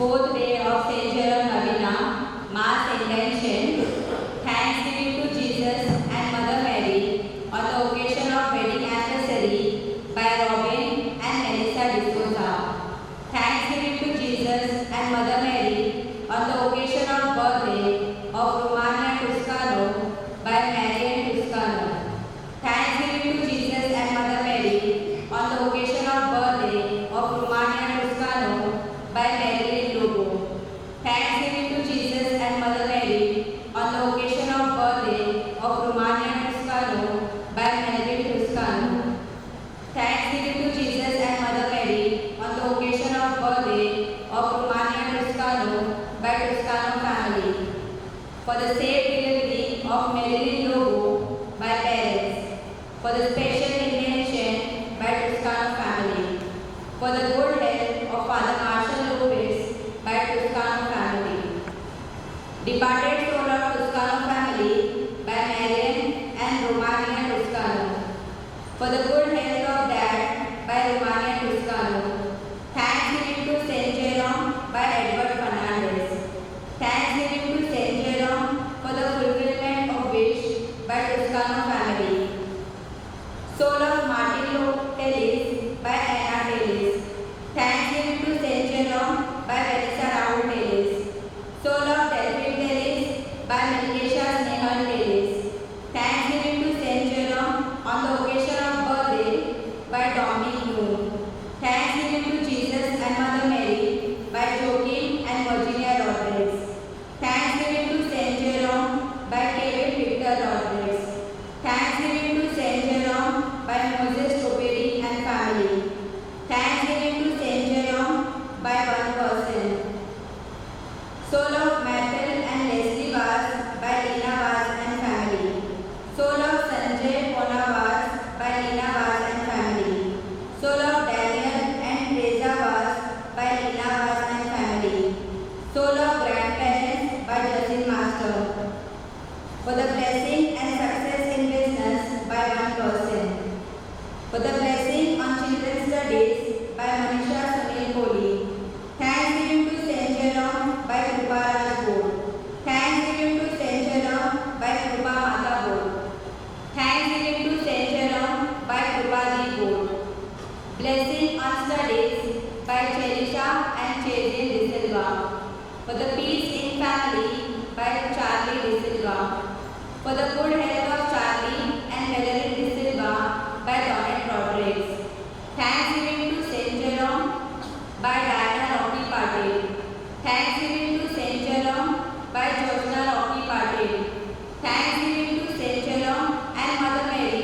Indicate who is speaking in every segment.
Speaker 1: Fourth day of Saint Jerome Novena, Mass Intention, Thanksgiving to Jesus and Mother Mary on the occasion of wedding anniversary by Robin and Melissa D'Souza. Thanksgiving to Jesus and Mother Mary on the occasion of birthday of Romania Toscano by Marian Toscano. Thanksgiving to Jesus and Mother Mary on the occasion of birthday of Romania Toscano by Marilyn Lobo. Thanksgiving to Jesus and Mother Mary on the occasion of birthday of Romania Toscano by Marilyn Toscano. Thanksgiving to Jesus and Mother Mary on the occasion of birthday of Romania Toscano by Toscano family. For the safe delivery of Marilyn Lobo by parents. For the special intervention by Toscano family. For the good health of Father Marshall Lopez by Toscano family. Departed soul of Toscano family by Marian and Romania Toscano. For the good health of Dad by Romania Toscano. Thanksgiving to Saint Jerome by Edward Fernandez. Thanksgiving to Saint Jerome for the fulfillment of wish by Toscano family. Soul of Martin Tellis by Anna Tellis. Thanksgiving to Saint Jerome by Vanessa Rahul Tellis. Soul of Delphine Tellis by Manikesha Snehal Tellis. Thanksgiving to Saint Jerome on the occasion of birthday by Dominic Moon. Thanksgiving to Jesus and Mother Mary by Joaquin and Virginia Rodriguez. Thanksgiving to Saint Jerome by David Victor Rodriguez. Thanksgiving to Saint Jerome by Moses Toperi and family. Thanksgiving to Saint Jerome by one person. Soul of Mathil and Leslie Vaz by Lina Vaz and family. Soul of Sanjay Pona Vaz by Lina Vaz and family. Soul of Daniel and Reza Vaz by Lina Vaz and family. Soul of grandparents by Justin Master. For the blessing and success in business by one person. For the blessing on children's studies by Manisha Sunil Kohli. Thanksgiving to Saint Jerome by Krupa Rajput. Thanksgiving to Saint Jerome by Krupa Mata Bol. Thanksgiving to Saint Jerome by Krupa Di Bol. Blessing on studies by Cherisha and Chazin De Silva. For the peace in family by Charlie De Silva. For the good health of Charlie and Valerie De Silva by Donette Rodriguez. Thanksgiving to Saint Jerome by Diana Rocky Patil. Thanksgiving to Saint Jerome by Josna Rocky Patil. Thanksgiving to Saint Jerome and Mother Mary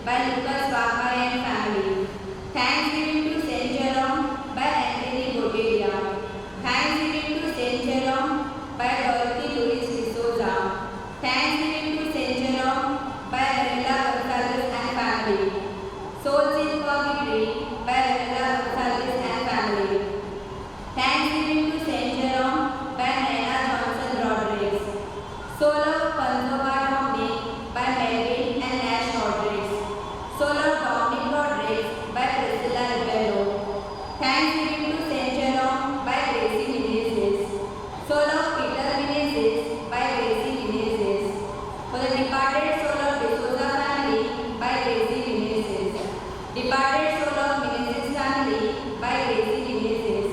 Speaker 1: by Lucas Vakare and family. Thanksgiving to Saint Jerome by Anthony Botelia. Thanksgiving to Saint Jerome by Dorothy Luis D'Souza. Thanksgiving to Saint Jerome by Ramila Gonzalez and family. Souls in Purgatory by Ramila Gonzalez and family. Thanksgiving to Saint Jerome by Naina Johnson Rodriguez. Soul of Panzova Dominic by Melvin and Nash Rodriguez. Soul of Dominic Rodriguez by Priscilla Rebello. Thanksgiving to Saint Jerome by Gracie Menezes. Soul of Peter Menezes by Gracie Menezes. For the departed soul of D'Souza family by Gracie Menezes. Departed soul of Menezes family by Gracie Menezes.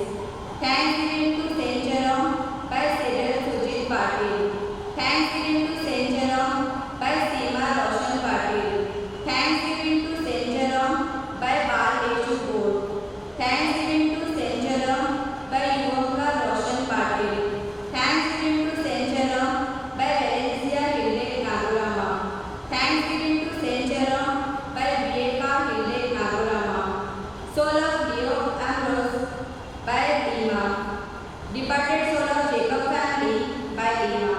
Speaker 1: Thanksgiving to Saint Jerome by Cyril Sujit Patil. Thanksgiving to Saint Jerome by Seema Roshan Patil. Thanksgiving to Saint Jerome by Bal Leshu Bode. Thanksgiving to Saint Jerome by Yuvanka Roshan Patil. Thanksgiving to Saint Jerome by Valencia Hilde Nagurama. Thanksgiving to Saint Jerome by Viveka Hilde Nagurama. Soul of Leo Ambrose by Lima. Departed soul of Jacob family by Lima.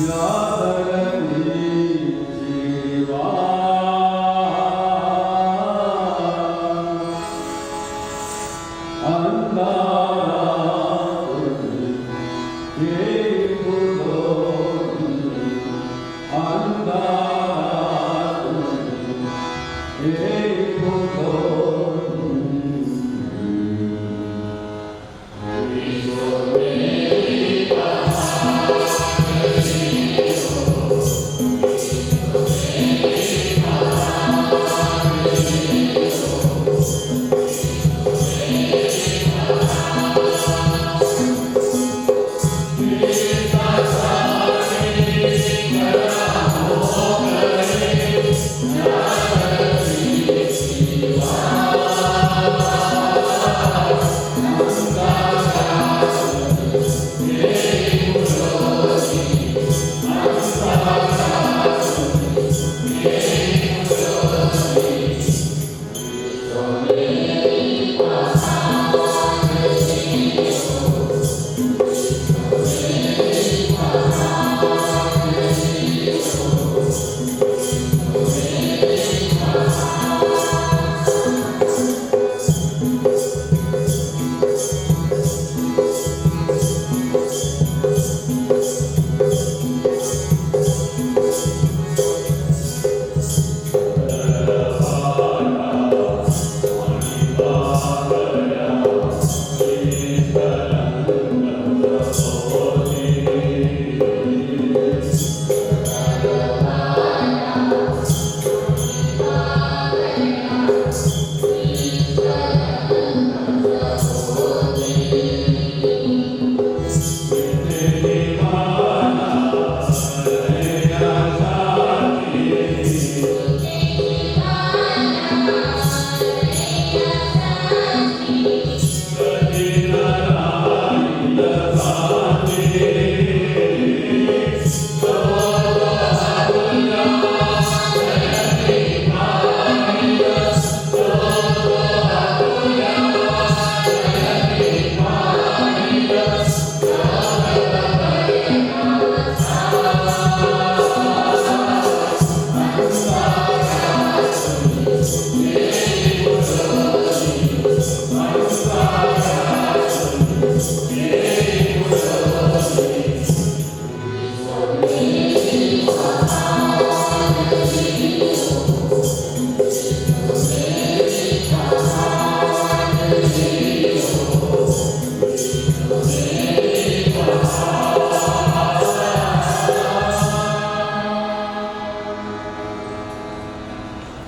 Speaker 2: Ya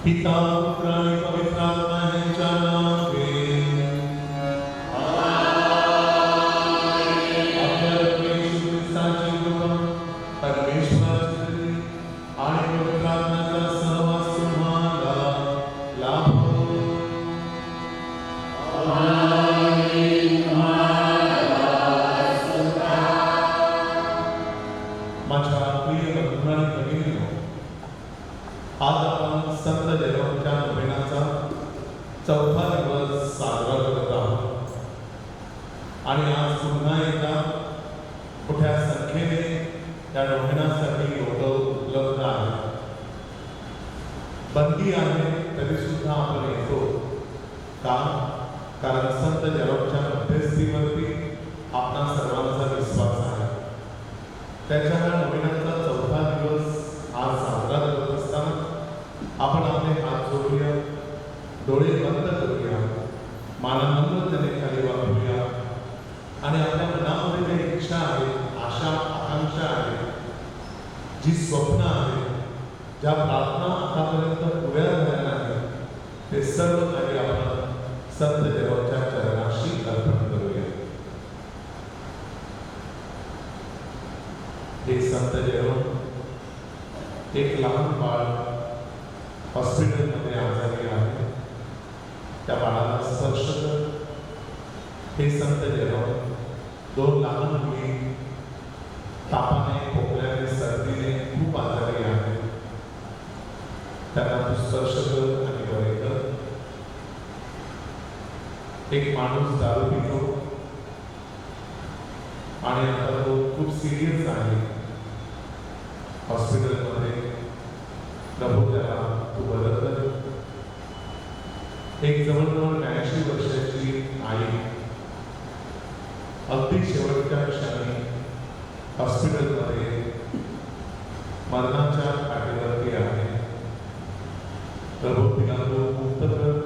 Speaker 2: पिता पुत्र आणि पवित्र आत्मा यांच्या नावे आपल्या प्रभू ख्रिस्ताची कृपा, परमेश्वराची प्रेम आणि पवित्र आत्म्याचा सहवास तुम्हाला लाभो. माझ्या प्रिय बंधू आणि भगिनींनो, आज आपण संत जेरोमच्या नोवेनाचा चौथा दिवस साजरा करत आहोत आणि आज पुन्हा एकदा मोठ्या संख्येने त्या नोवेनासाठी लोक उपलब्ध आहेत. बंदी आहे तरी सुद्धा आपण येतो का? कारण संत जेरोमच्या मध्यस्थीवरती आपणा सर्वांचा विश्वास आहे. त्याच्या ह्या नोवेनाचा चौथा दिवस आज साजरा करत असताना आपण आपले हात जोडूया, डोळे बंद करूया, मान नम्रतेने खाली वाकूया आणि आपल्या मनामध्ये जी इच्छा आहे, आशा आकांक्षा आहे, जी स्वप्न आहे, ज्या प्रार्थना आतापर्यंत पुऱ्या झाल्या नाहीत, ते सर्व काही आपण संत जेरोमच्या चरणाशी अर्पण करूया. हे संत जेरोम एक लहान बाळ हॉस्पिटलमध्ये आजारी आहे. त्या बाळाला स्पर्श कर. हे संत जेरोम दोन लहान मुली तापाने, खोकल्याने, सर्दीने खूप आजारी आहे. त्यांना तू स्पर्श कर आणि बरे कर. एक माणूस दारू पितो आणि आता तो खूप सिरियस आहे हॉस्पिटलमध्ये. प्रभू त्याला तू बरं कर. एक जवळजवळ 80 वर्षाची आई अगदी शेवटच्या क्षणी हॉस्पिटलमध्ये मरणाच्या काठीवरती आहे. प्रभू तिला तू मुक्त कर.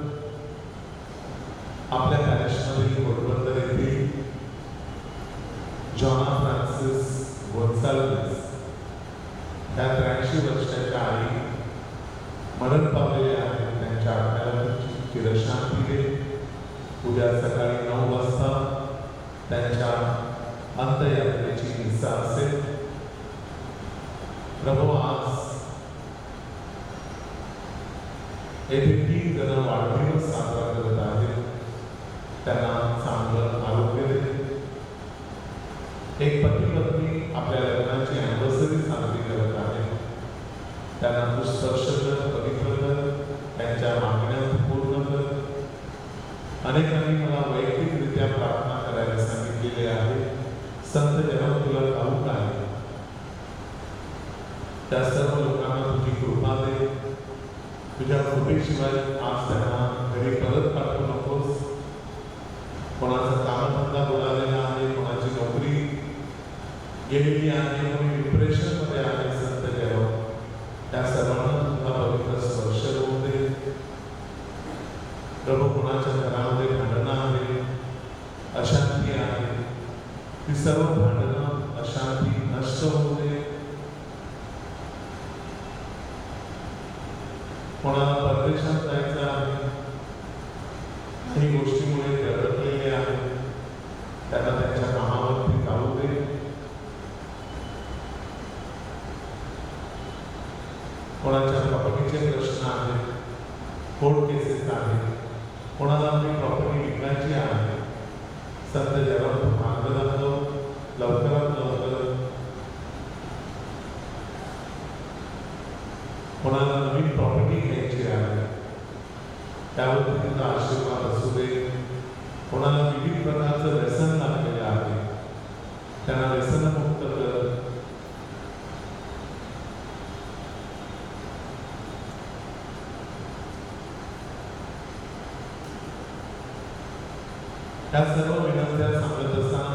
Speaker 2: आपल्या पॅरिशमधील घोडबंदर येथील जॉना फ्रान्सिस गोन्साल्विस त्या 83 वर्षाच्या आई मरण पावलेले आहेत. त्यांच्या आत्म्याला चिरशांती दे. उद्या सकाळी 9 वाजता त्यांच्या अंत्ययात्रेची हिस्सा असेल. प्रभू आज येथे 3 जण वाढदिवस साजरा करत आहेत. त्यांना चांगलं आरोग्य दे. एक पती पत्नी आपल्या लग्नाची अॅनिव्हर्सरी साजरी करत आहे. त्यांना तू स्पर्श कर, पवित्र कर, त्यांच्या मागण्या पूर्ण कर. अनेकांनी मला वैयक्तिकरित्या प्रार्थना करायला सांगितलेले आहे. संत जेरोम तुला ठाऊक आहे. त्या सर्व लोकांना तुझी कृपा दे. तुझ्या कृपेशिवाय आज त्यांना घरी परत पाठवू नकोस. कोणाचा कामधंदा बुडालेला आहे, कोणाची नोकरी गेलेली आहे, कोणी डिप्रेशनमध्ये आहे. संत जेरोम त्या सर्वांना तुझा पवित्र स्पर्श होऊ दे. प्रभू कोणाच्या घरामध्ये भांडणं आहे, अशांती आहे, ती सर्व भांडणं अशांती नष्ट होऊ दे. कोणाला परदेशात जायचं आहे, काही गोष्टीमुळे ते अडकलेले आहेत, त्यांना त्यांच्या कामावरती जाऊ दे. कोणाच्या प्रॉपर्टीचे प्रश्न आहेत, कोर्ट केसेस आहेत, कोणाला आपली प्रॉपर्टी विकायची आहे. संत जेरोम मार्ग दाखव लवकरात लवकर. कोणाला नवीन प्रॉपर्टी घ्यायची आहे, त्यावरती तुझा आशीर्वाद असू दे. कोणाला विविध प्रकारचं व्यसन लागलेलं आहे, त्यांना व्यसनमुक्त कर. त्या सर्व विनंत्या सांगत असताना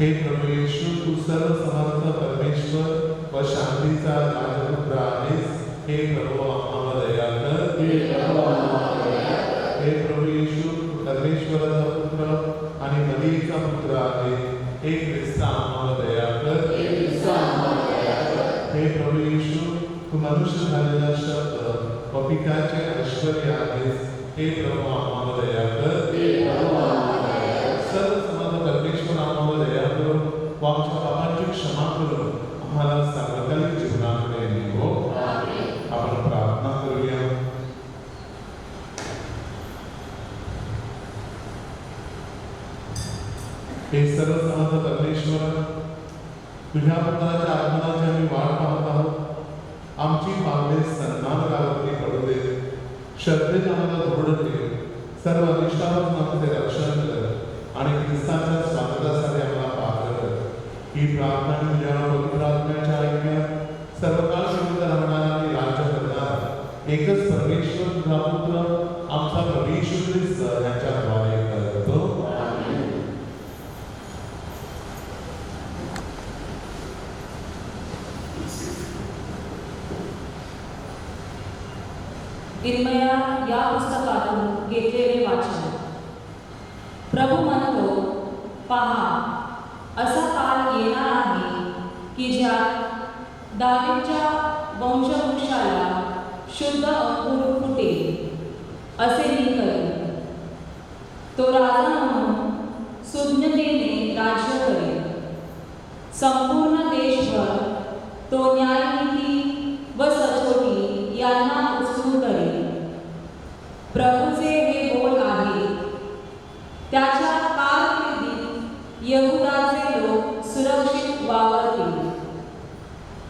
Speaker 2: हे प्रभू येशू, तू सर्व समर्थ परमेश्वर व शांतीचा राजपुत्र आहेस. हे प्रभू आम्हाला दया कर. हे प्रभू येशू, तू परमेश्वराचा पुत्र आणि मरियेचा पुत्र आहे. हे ख्रिस्ता आम्हाला दया कर. हे प्रभू येशू, तू मनुष्य झालेला शब्द व पित्याचे ऐश्वर्य आहेस. हे प्रभू आम्हाला दया कर. सर्व समर्थ परमेश्वर आम्हाला दया करून व आमच्या पापांची क्षमा करून आम्हाला सार्वकालिक जीवनाकडे नेवो. आपण प्रार्थना करूया. हे सर्व समर्थ परमेश्वर, तुझ्या पुत्राच्या आगमनाची आम्ही वाट पाहत आहोत. आमची पावले सन्मार्गावरती पडू दे. श्रद्धेने आम्हाला दृढ ठेव. सर्व अनिष्टापासून आमचे रक्षण कर आणि ख्रिस्ताच्या स्वागतासाठी आम्हाला पात्र कर. ही प्रार्थना तुझ्या पवित्र आत्म्याच्या ऐक्यात सर्व काळ शिवत राहणारा आणि राज्य करणारा एकच परमेश्वर तुझा पुत्र आमचा प्रभू येशू ख्रिस्त यांच्याद्वारे करतो.
Speaker 3: इर्मया या पुस्तकातून घेतलेले वाचन. प्रभू म्हणतो, पहा, असा काळ येणार आहे की ज्यात दावीदच्या वंशवृक्षाला शुद्ध अंकुर फुटेल, असे मी करेन. तो राजा म्हणून सुज्ञतेने राज्य करेल. संपूर्ण देशभर तो न्यायनीती व सचोटी यांना उचलून करेल. प्रभूचे हे बोल आहे. त्याच्या कारकिर्दीत यहुदाचे लोक सुरक्षित वावरतील.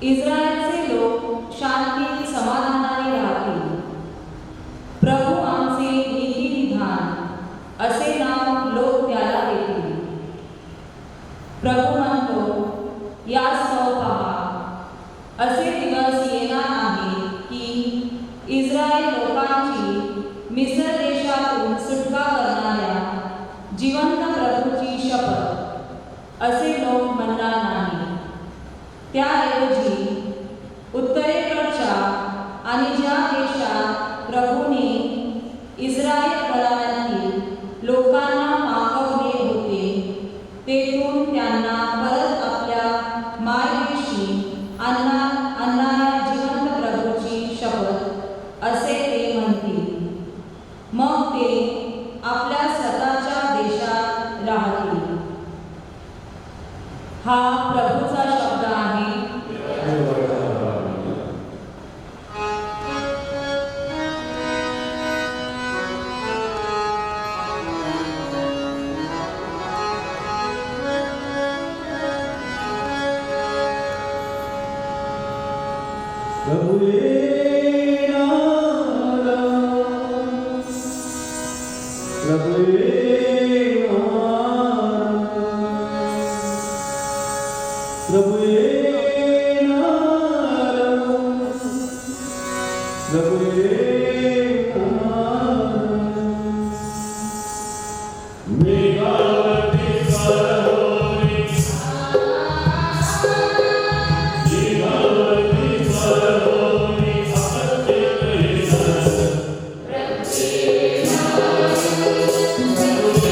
Speaker 3: इस्रायलचे लोक शांती समाधानाने राहतील. प्रभू आमचे नीतिविधान असे नाव लोक त्याला देतील. प्रभू म्हणतो, यास्तव पहा, असे दिवस येणार आहे की इस्रायल लोकांची मिस्र देशातून सुटका करणाऱ्या जिवंत प्रभूची शपथ असे लोक म्हणणार नाही. त्याऐवजी उत्तरेकडच्या आणि ज्या देशात प्रभूने इस्रायल घराण्यातील लोकांना मागवले होते, तेथून त्यांना परत आपल्या मायदेशी आणणाऱ्या जिवंत प्रभूची शपथ असे ते म्हणतील. मग ते आपल्या स्वतःच्या देशात राहतील. हा प्रभूचा शब्द आहे.
Speaker 4: Thank you.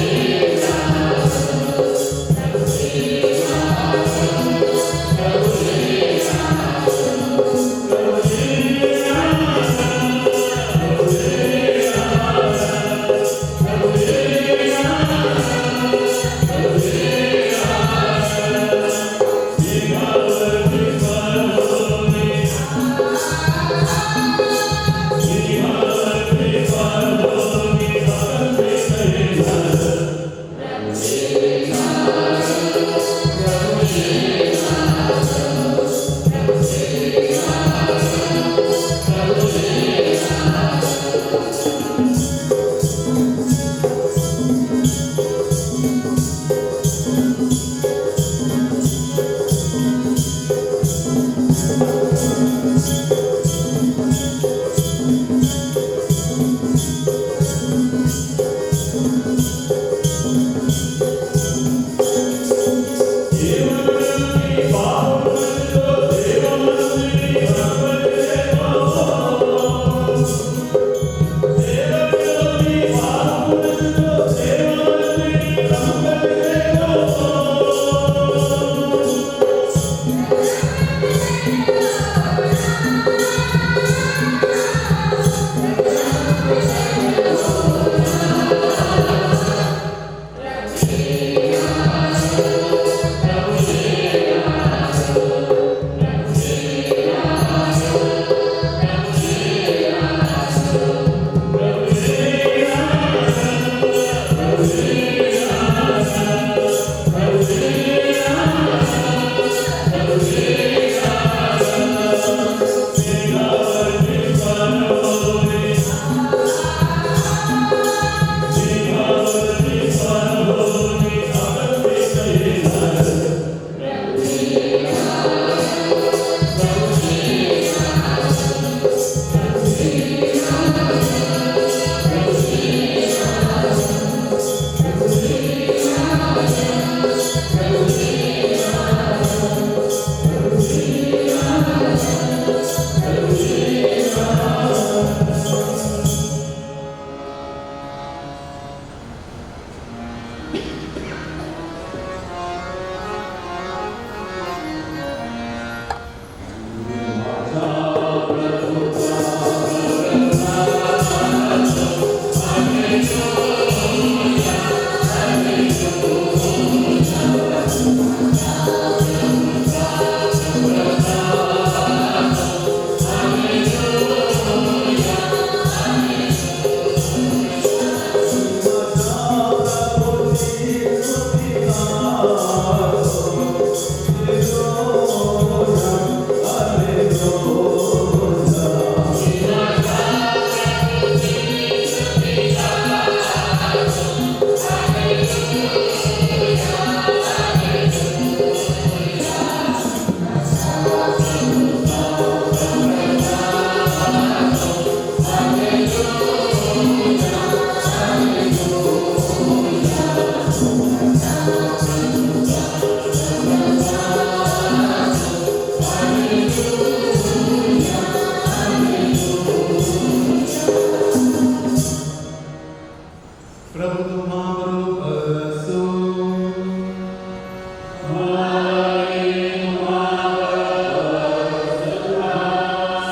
Speaker 2: प्रभु तुम्हाबरोबर असो.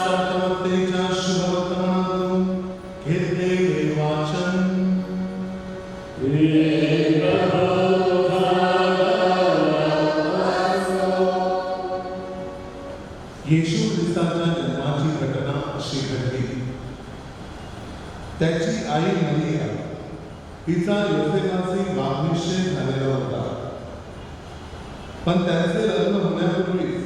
Speaker 2: संतमत्तेच्या शुभवर्तमानातून घेतलेले वाचन. येशू ख्रिस्ताच्या जन्माची घटना अशी घडली. त्याची आई मरिया तिचा योसेफाशी वागनिश्चय झालेला होता, पण त्यांचे लग्न होण्यापूर्वीच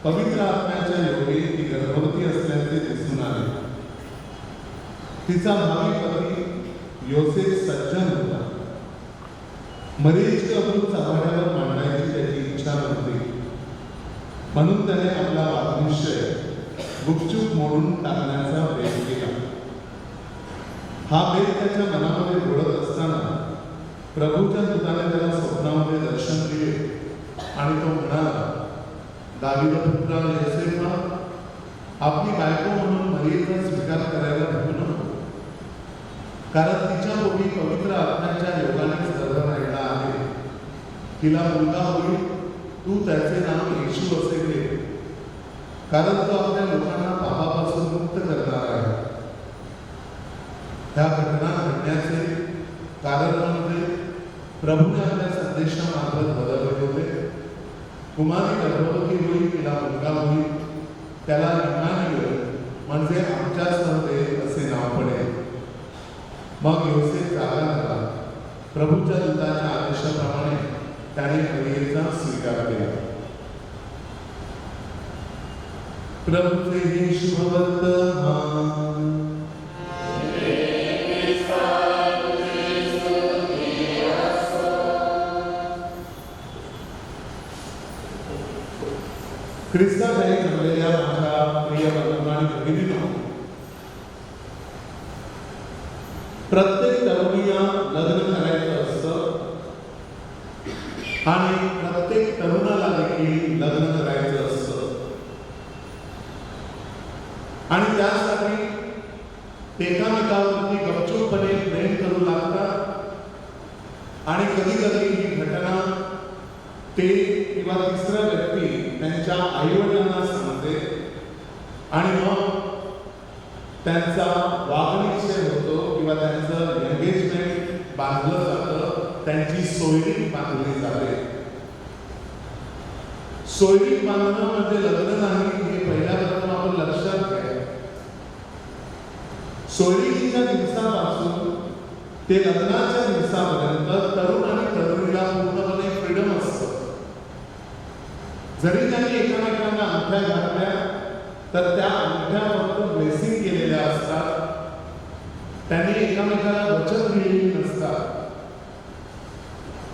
Speaker 2: पवित्र आत्म्याच्या योगे ती गर्भवती असल्याचे दिसून आले. तिचा भावी पती योसेफ सज्जन होता. मरियेचे अब्रू चव्हाट्यावर मांडायची त्याची इच्छा नव्हती, म्हणून त्याने आपला वागनिश्चय गुपचूप मोडून टाकण्याचा बेत केला. हा बेत त्याच्या मनामध्ये घोळत असताना प्रभूच्या दूताने त्याला स्वप्नामध्ये दर्शन दिले आणि तो म्हणाला, दावीदपुत्रा योसेफा, आपली बायको म्हणून मरियेचा स्वीकार करायला नको नको, कारण तिच्या पोटी पवित्र आत्म्याच्या योगाने गर्भ राहिला आहे. तिला मुलगा होईल, तू त्याचे नाव येशू असे घे, कारण तो आपल्या लोकांना पापापासून मुक्त करणार आहे. ह्या घटना घडण्याचे कारण म्हणजे प्रभूने आपल्या संदेशामार्फत बदलले होते. कुमारी गर्भवती होईल, तिला मुलगा होईल, त्याला इम्मानुएल म्हणजे आमच्यासह देव असे नाव पडेल. मग योसेफ जागा झाला. प्रभूच्या दूताच्या आदेशाप्रमाणे त्याने मरियेचा स्वीकार केला. प्रभूचे हे शुभवर्तमान. ख्रिस्तासाठी जमलेल्या माझ्या प्रिय बंधू आणि भगिनींनो, प्रत्येक तरुणीला लग्न करायचं असतं आणि प्रत्येक तरुणाला देखील लग्न करायचं असतं, आणि त्यासाठी ते एकामेकावरती गपचूपपणे प्रेम करू लागतात. आणि कधी कधी ही घटना ते किंवा तिसरा व्यक्ती त्यांच्या आईवडिलांना सांगते आणि मग त्यांचा वागनिश्चय होतो किंवा त्यांचं एंगेजमेंट बांधलं जातं, त्यांची सोयरी बांधली जाते. सोयरी बांधणं म्हणजे लग्न नाही हे पहिल्या प्रथम आपण लक्षात घ्या. सोयरीच्या दिवसापासून ते लग्नाच्या दिवसापर्यंत तरुण आणि तरुणीला पूर्णपणे फ्रीडम असतं. जरी त्यांनी एकमेकांना अंगठ्या घातल्या तर त्या अंगठ्या फक्त ब्लेसिंग केलेल्या असतात, त्यांनी एकमेकाला वचन दिलेली नसतात.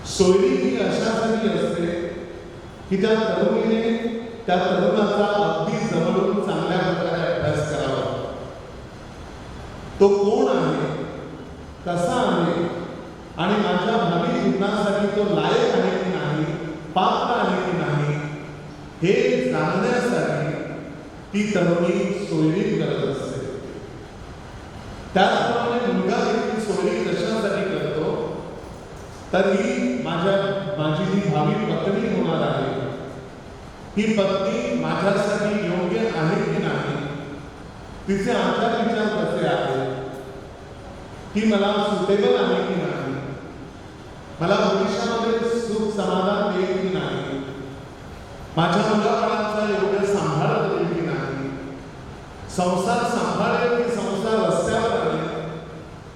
Speaker 2: सोयरी ही अशासाठी असते की त्या तरुणीने त्या तरुणाचा अगदी जवळून चांगल्या प्रकारे अभ्यास करावा. तो कोण आहे, कसा आहे आणि माझ्या भावी जीवनासाठी तो लायक आहे की नाही, पात्र आहे की नाही हे जाणण्यासाठी ती तरुणी सोयरी करत असते. त्याचप्रमाणे मुलगा देखील सोयरी कशासाठी करतो, तर ही माझी जी भावी पत्नी होणार आहे, ही पत्नी माझ्यासाठी योग्य आहे की नाही, तिचे आचार विचार कसे आहेत, ही मला सुटेबल आहे की नाही, मला भविष्यामध्ये सुख समाधान देईल की नाही, माझ्या मुलाबाळांचा योग्य सांभाळ करेल की नाही, संसार सांभाळेल की संसार रस्त्यावर आणेल,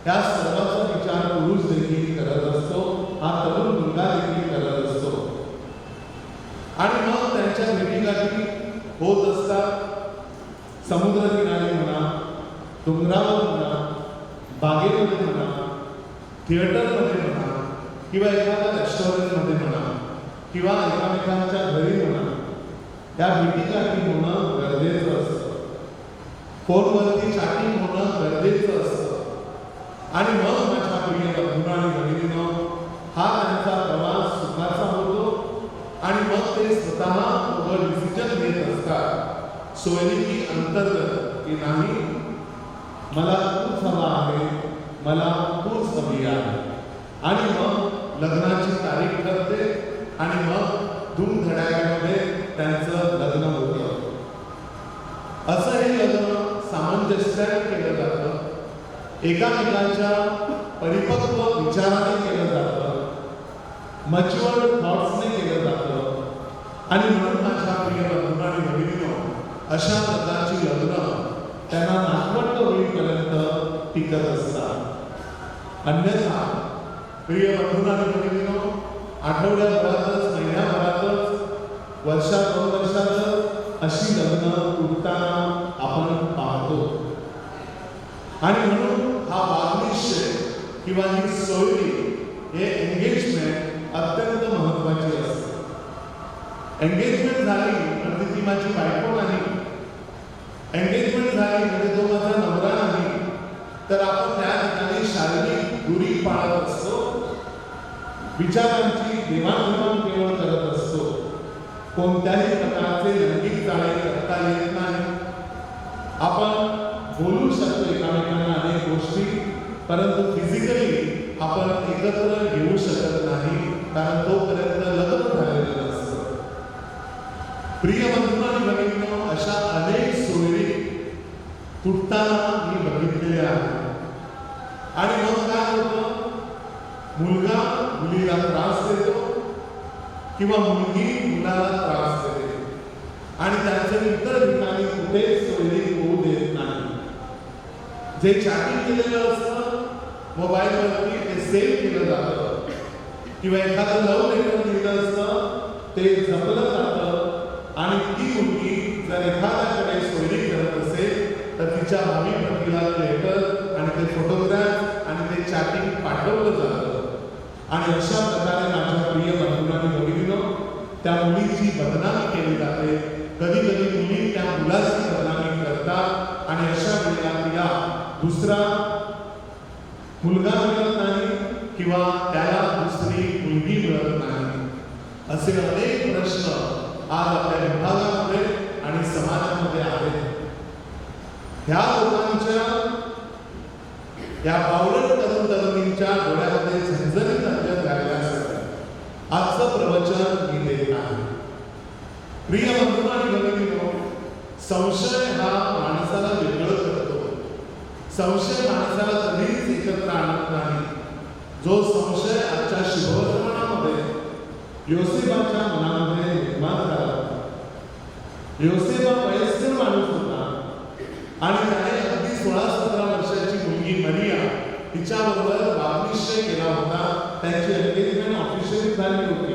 Speaker 2: या सर्वाचा विचार पुरुष देखील करत असतो, हा तरुण मुलगा देखील करत असतो. आणि मग त्यांच्या भेटीगाठी होत असतात. समुद्रकिनारी म्हणा, डोंगरावर म्हणा, बागेमध्ये म्हणा, थिएटरमध्ये म्हणा, किंवा एखाद्या रेस्टॉरंटमध्ये म्हणा, किंवा एकामेकांच्या घरी म्हणा, या भेटीगाठी होणं गरजेचं असतं. फोनवरती चॅटिंग होणं गरजेचं असतं. आणि मग माझ्या प्रिय बंधूंनो आणि भगिनींनो, हा त्यांचा प्रवास सुखाचा होतो आणि मग ते स्वतः डिसिजन घेत असतात सोयरीकी अंतर्गत की नाही, मला तूच हवा आहे, मला तूच हवी आहे. आणि मग लग्नाची तारीख ठरते आणि मग धूमधडाक्यामध्ये त्यांचं लग्न होतं. असं हे लग्न सामंजस्याने केलं जातं, एकामेकांच्या परिपक्व विचाराने केलं जातं, मच्युअर्ड थॉट्सने केलं जातं. आणि म्हणून माझ्या प्रिय बंधू आणि भगिनींनो, अशा प्रकारची लग्न त्यांना नातवंड होईपर्यंत टिकत असतात. अन्यथा प्रिय बंधू आणि भगिनींनो, आठवड्याभरातच, महिन्याभरातच, वर्षात 2 वर्षातच अशी लग्न तुटताना आपण पाहतो. आणि म्हणून हा वागनिश्चय किंवा ही सोयरी, हे एंगेजमेंट अत्यंत महत्वाची असते. एंगेजमेंट झाली म्हणजे ती माझी बायको नाही, एंगेजमेंट झाली म्हणजे तो माझा नवरा नाही, तर आपण त्या ठिकाणी शारीरिक दूरी पाळत असतो, विचारांची देवाणघेवाण केवळ करत असतो, कोणत्याही प्रकारचे लैंगिक जाळे करता येत नाही. आपण बोलू शकतो एकामेकांना अनेक गोष्टी, परंतु फिजिकली आपण एकत्र येऊ शकत नाही, कारण तोपर्यंत लग्न झालेलं नसतं. प्रिय बंधू आणि भगिनींनो, अशा अनेक सोयरी तुटताना मी बघितलेल्या आहेत. आणि मग काय होतं, मुलगा मुलीला त्रास देतो किंवा मुलगी मुलाला त्रास देते आणि त्यांचं इतर ठिकाणी कुठेच सोयरी होऊ देत नाही. जे चॅटिंग केलेलं असतं मोबाईलवरती ते सेव्ह केलं जातं किंवा एखादं लव्ह लेटर लिहिलं असतं ते जपलं जातं आणि ती मुलगी जर एखाद्याकडे सोयरी करत असेल तर तिच्या भावी पतीला लेटर आणि ते फोटोग्राफ आणि ते चॅटिंग पाठवलं जातं. आणि अशा प्रकारे माझ्या प्रिय बंधूंनी भगिनींनो, त्या मुलीची बदनामी केली जाते. कधी कधी मुली त्या मुलाची बदनामी करतात आणि अशा वेळेला तिला दुसरा मुलगा मिळत नाही किंवा त्याला दुसरी मुलगी मिळत नाही. असे अनेक प्रश्न आज आपल्या विभागामध्ये आणि समाजामध्ये आहेत. ह्या लोकांच्या, या बावळट तरुण तरुणींच्या डोळ्यामध्ये झणझणीत अंजन घालण्यासाठी आजचं प्रवचन मी देत आहे. प्रिय बंधू आणि भगिनींनो, संशय हा माणसाला वेगळं करतो. संशय माणसाला कधीच एकत्र आणत नाही. जो संशय आजच्या शुभवर्तमानामध्ये योसेफाच्या मनामध्ये निर्माण झाला. योसेफ हा वयस्कर माणूस होता आणि त्याने अगदी 16-17 वर्षाची मुलगी मरिया तिच्याबरोबर वागनिश्चय केला होता. त्यांची एंगेजमेंट ऑफिशियली झाली होती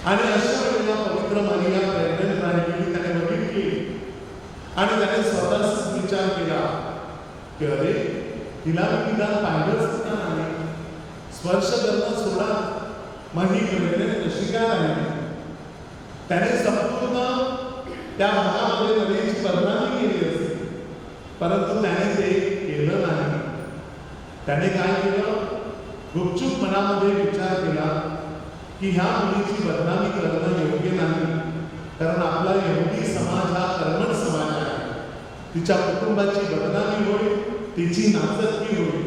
Speaker 2: आणि अशा वेळेला पवित्र मरिया प्रेग्नंट राहिलेली त्याने बघितली आणि त्याने स्वतःच विचार केला की अरे, तिला मी निदान पाहिलंच का नाही, स्पर्श करणं सोडा, मग ही प्रेग्नंट कशी काय राहिली. त्याने संपूर्ण त्या भागामध्ये मरियाची बदनामी केली असती, परंतु त्याने ते केलं नाही. त्याने काय केलं, गुपचूप मनामध्ये विचार केला की ह्या मुलीची बदनामी करणं योग्य नाही, कारण आपला यहुदी समाज हा कर्मठ समाज आहे. तिच्या कुटुंबाची बदनामी होईल, तिची नाचक्की होईल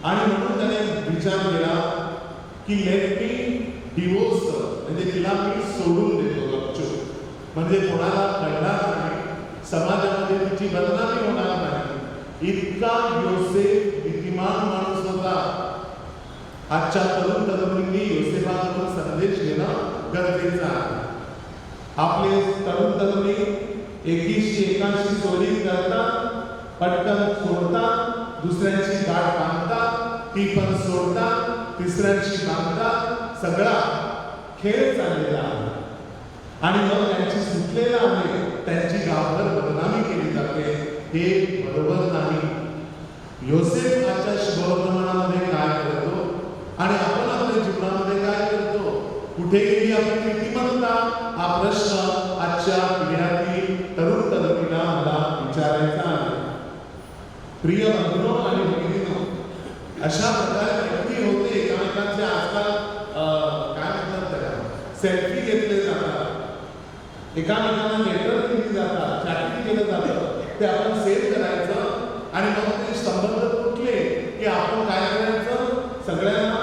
Speaker 2: आणि म्हणून त्याने विचार केला की लेट मी डिवोर्स, म्हणजे तिला मी सोडून देतो गुपचूप, म्हणजे कोणाला कळणार नाही, समाजामध्ये तिची बदनामी होणार नाही. इतका योसेफ बुद्धिमान माणूस होता. आजच्या तरुण तरुणींनी योसेफाकडून संदेश घेणं गरजेचं आहे. आपले तरुण तरुणी एकीशी एकाशी चोरी करतात, पटकन सोडतात, दुसऱ्यांची गाठ बांधतात, ती पण सोडतात, तिसऱ्यांची बांधतात. सगळा खेळ चाललेला आहे आणि मग त्यांची सुटलेला आहे, त्यांची गावभर बदनामी केली जाते. हे बरोबर नाही. योसेफ आजच्या शुभवर्तमानामध्ये काय करतो आणि आपण आपल्या जीवनामध्ये काय करतो, कुठे गेली आपली नीतिमत्ता, हा प्रश्न आजच्या पिढ्यातील तरुण तरुणीला मला विचारायचा आहे. प्रिय बंधू आणि भगिनींनो, अशा प्रकारे व्यक्ती होते एकामेकांचे आजकाल काय म्हणतात त्याला, सेल्फी घेतले जातात, एकामेकांना लेटर दिली जातात, चॅटिंग केलं जातं, ते आपण सेव्ह करायचं आणि मग ते संबंध तुटले की आपण काय करायचं, सगळ्यांना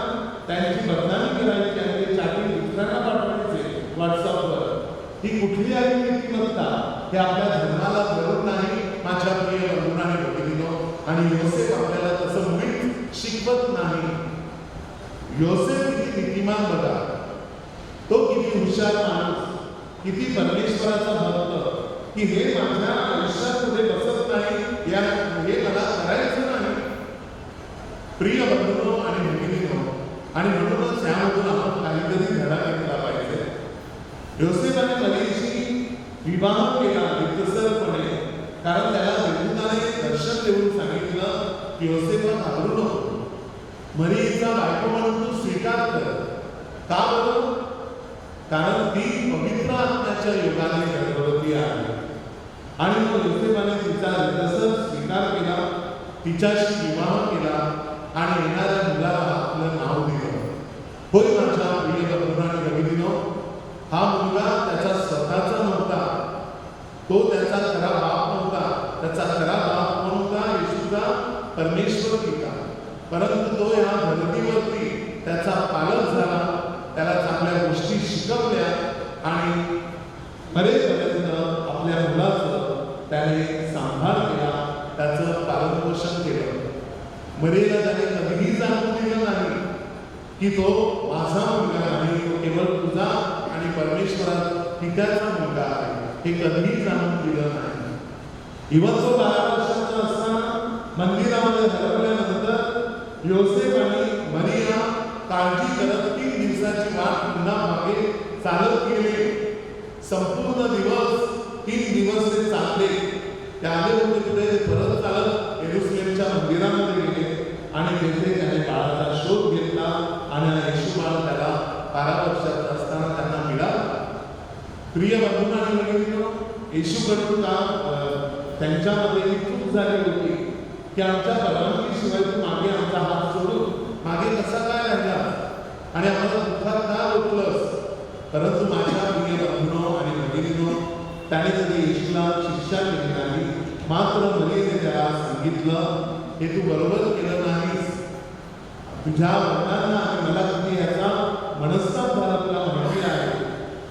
Speaker 2: ही कुठली आहे नीतिमत्ता? हे आपल्या धर्माला धरून नाही माझ्या प्रिय बंधूंनो आणि भगिनींनो. आणि योसेफ आपल्याला तसं मुळीच शिकवत नाही. योसेफ किती नीतिमान बघा, तो किती हुशार माणूस, किती परमेश्वराचा भक्त, की हे माझ्या आयुष्यामध्ये बसत नाही, हे मला करायचं नाही. प्रिय बंधूंनो आणि भगिनींनो, आणि म्हणूनच यामधून आपण काहीतरी धडा घेतला पाहिजे. योसेफाने मरीची विवाह केला विकसरपणे, कारण त्याला देवदूताने दर्शन देऊन सांगितलं की योसेफा घाबरू नको, मरीचा बायको म्हणून तू स्वीकार कर. का बरं? कारण ती पवित्र आत्म्याच्या योगाने गर्भवती आहे. आणि मग योसेफाने तिचा विकसर स्वीकार केला, तिच्याशी विवाह केला आणि येणाऱ्या मुलाला आपलं नाव दिलं. होय माझ्या प्रिय बंधूंनो आणि भगिनींनो, हा मुलगा त्याचा स्वतःचा नव्हता, तो त्याचा खरा बाप नव्हता. त्याचा खरा बाप कोण होता? येशूचा परमेश्वर पिता. परंतु तो या धरतीवरती त्याचा पालक झाला, त्याला चांगल्या गोष्टी शिकवल्या आणि मरेपर्यंत आपल्या मुलाचं त्याने सांभाळ केला, त्याचं पालनपोषण केलं. मरेला त्याने कधीही जाणून दिलं नाही की तो माझा मुलगा नाही, तो केवळ तुझा आणि परमेश्वराचा पित्याचा मुलगा आहे, हे कधीही जाणून दिलं नाही. इवन तो 12 वर्षाचा असताना मंदिरामध्ये हरवल्यानंतर योसेफ आणि मरिया काळजी करत 3 दिवसाची वाट पुन्हा मागे चालत गेले. संपूर्ण दिवस 3 दिवस ते चालले. ते आले होते पुढे परत चालत येरुशलेमच्या मंदिरामध्ये गेले आणि तिथे त्याने बाळाचा शोध घेतला आणि येशू बाळ त्याला 12 वर्षाचा असताना त्यांना मिळाला. प्रिय बंधूंनो आणि भगिनींनो, येशूकडून त्यांच्यामध्ये ही चूक झाली होती की आमच्या परवानगीशिवाय तू मागे आमचा हात सोडून मागे कसा काय राहिला आणि आम्हाला दुःखात का रोखलंस? परंतु माझ्या प्रिय बंधूंनो आणि भगिनींनो, त्याने कधी येशूला शिक्षा केली नाही. मात्र मरियेने त्याला सांगितलं, हे तू बरोबर केलं नाहीस. तुझ्या वडिलांना आणि मला कधी याचा मनस्ताप झाला तुला माहिती आहे.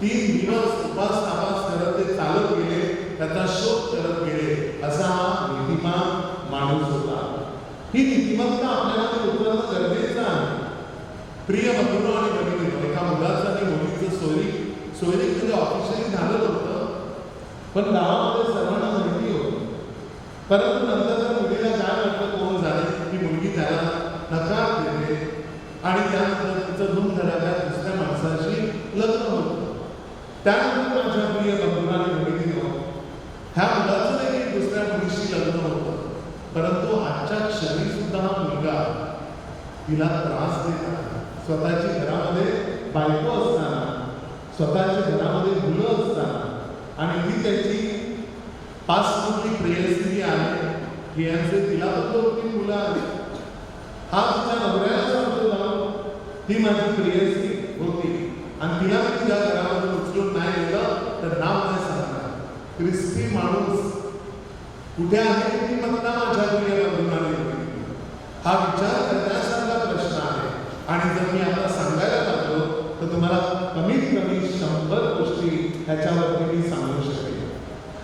Speaker 2: 3 दिवस उपास तापास करत ते चालत गेले, त्याचा शोध करत गेले. असा हा नीतिमान माणूस होता. ही नीतिमत्ता आपल्याला उतरणं गरजेचं आहे. प्रिय बंधूंनो आणि भगिनींनो, एका मुलाचं आणि मुलीचं सोयरीक म्हणजे ऑफिशियली झालं होतं, पण गावामध्ये सर्वांना माहिती होतं. परंतु नंतर त्या मुलीला काय वाटलं, कोण झाले की मुलगी त्याला नकार देते आणि त्यानंतर तिचं धूमधडाक्यात दुसऱ्या माणसाशी लग्न होतं. त्यानंतर माझ्या प्रिय बंधूंनो आणि भगिनींनो, ह्या मुलाचं देखील दुसऱ्या मुलीशी लग्न होतं. परंतु आजच्या क्षणी सुद्धा हा मुलगा तिला त्रास देत आहे. स्वतःची घरामध्ये बायको असताना, स्वतःच्या घरामध्ये मुलं असताना, आणि ती त्याची पासमधली प्रेयसी आहे, ही यांचे तिला होती मुलं आहेत. हा तिच्या नवऱ्याला सांगतो जाऊन, ही माझी प्रेयसी होती आणि तिला मी तिच्या घरामध्ये उचलून नाही गेलं तर नाव नाही सांगणार. ख्रिस्ती माणूस कुठे आहे नीतिमत्ता? माझ्या प्रिय बंधूंनो आणि भगिनींनो, हा विचार करण्यासारखा प्रश्न आहे. आणि जर मी आता सांगायला लागलो तर तुम्हाला कमीत कमी 100 गोष्टी ह्याच्यावरती मी सांगू शकेन.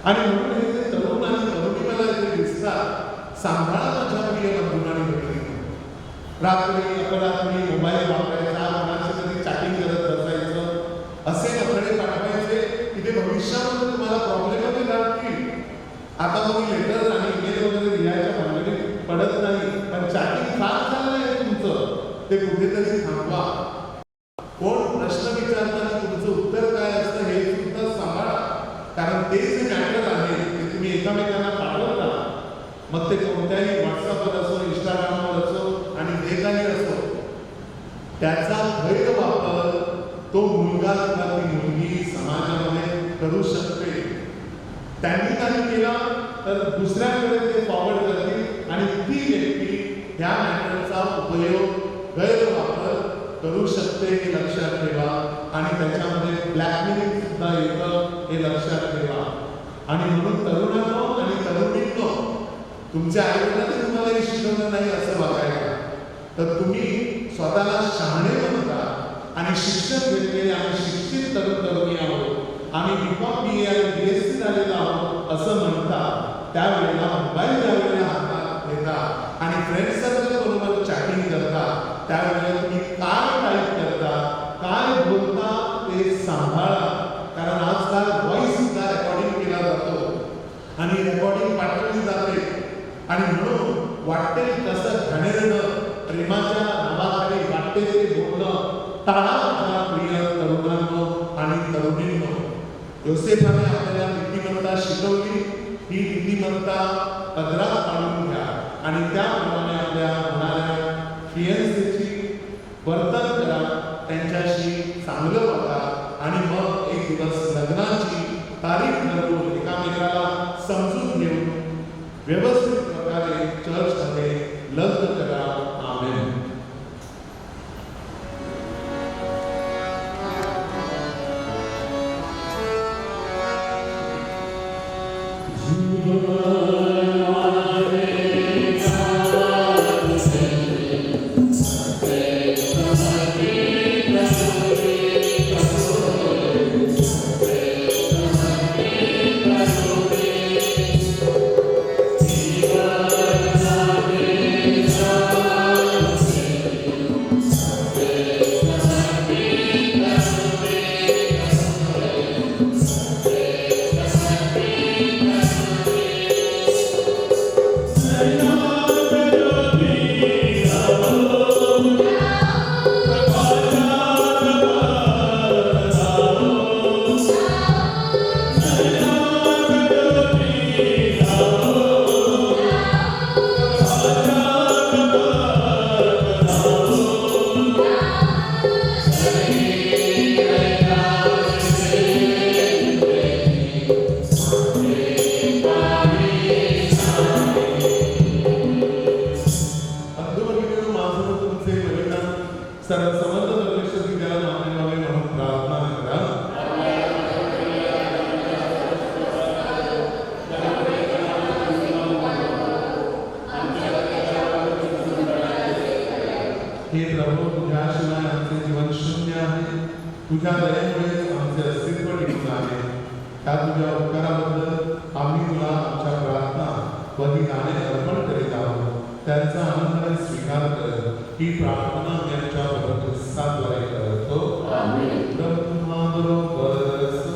Speaker 2: आणि म्हणून हे जे तरुण आणि तरुणी मला इथे दिसतात, सांभाळा माझ्या प्रिय बंधूंनो आणि भगिनींनो. रात्री अपरात्री मोबाईल वापरायचा, कोणाशी कधी चॅटिंग करत बसायचं, असे नखडे पाठवायचे की ते भविष्यामध्ये तुम्हाला प्रॉब्लेम लागतील. आता मग लेटर आणि ईमेल वगैरे लिहायच्या भानगडीत पडत नाही, पण चॅटिंग फार झालं आहे तुमचं, ते कुठेतरी थांबवा. कोण प्रश्न विचारताना तुमचं उत्तर काय असतं हे सुद्धा सांभाळा. कारण ते जे मॅटर आहे ते तुम्ही एकामेकांना पाठवता, मग ते कोणत्याही व्हॉट्सअपवर असो, इंस्टाग्रामवर असो आणि जे काही असो, त्याचा गैरवापर तो मुलगा किंवा ती मुलगी समाजामध्ये करू शकते. त्यांनी काही केला तर दुसऱ्याकडे ते फॉरवर्ड करतील आणि ती व्यक्ती ह्या मॅटरचा उपयोग, गैरवापर करू शकते, हे लक्षात ठेवा. आणि त्याच्यामध्ये ब्लॅकमेलिंग सुद्धा येतं, हे लक्षात ठेवा. आणि म्हणून तरुणांनो आणि तरुणींनो, तुमच्या आईवडिलांनी तुम्हाला हे शिकवलं नाही असं बघायला, तर तुम्ही स्वतःला शहाणे बनता आणि शिक्षण घेतलेले आणि शिक्षित तरुण तरुणी आहोत आम्ही B.Com, BA आणि BSc झालेलो आहोत असं म्हणता त्यावेळेला मोबाईल ज्यावेळेला हातात घेता आणि फ्रेंड सर्कल बरोबर चॅटिंग करता त्यावेळेला तुम्ही काय टाईप करता काय बोलता ते सांभाळा, कारण आजकाल व्हॉइस सुद्धा रेकॉर्डिंग केला जातो आणि रेकॉर्डिंग पाठवली जाते आणि म्हणून वाटेल तसं घाणेरडं प्रेमाच्या नावाखाली वाटते ते बोलणं टाळा माझ्या प्रिय तरुणांनो आणि तरुणींनो. योसेफाने आपल्याला नीतिमत्ता शिकवली, ही नीतिमत्ता पदरात पाडून घ्या आणि त्याप्रमाणे आपल्या होणाऱ्या फियन्सीची वर्तन करा, त्यांच्याशी चांगलं वागा आणि मग एक दिवस लग्नाची तारीख ठरवून एकामेकाला समजून घेऊन व्यवस्थित प्रकारे चर्चमध्ये लग्न करा. आमेन. हे प्रभू, तुझ्याशिवाय आमचे जीवन शून्य आहे. तुझ्या दयेमुळे आमचे अस्तित्व टिकून आहे. त्या तुझ्या उपकाराबद्दल आम्ही तुला आमच्या प्रार्थना व ही गाणे अर्पण करीत आहोत. त्यांचा आनंदाने स्वीकार कर. ही प्रार्थना मी आमच्या प्रभू ख्रिस्ताद्वारे करतो. आमेन. प्रभू तुम्हाबरोबर असो.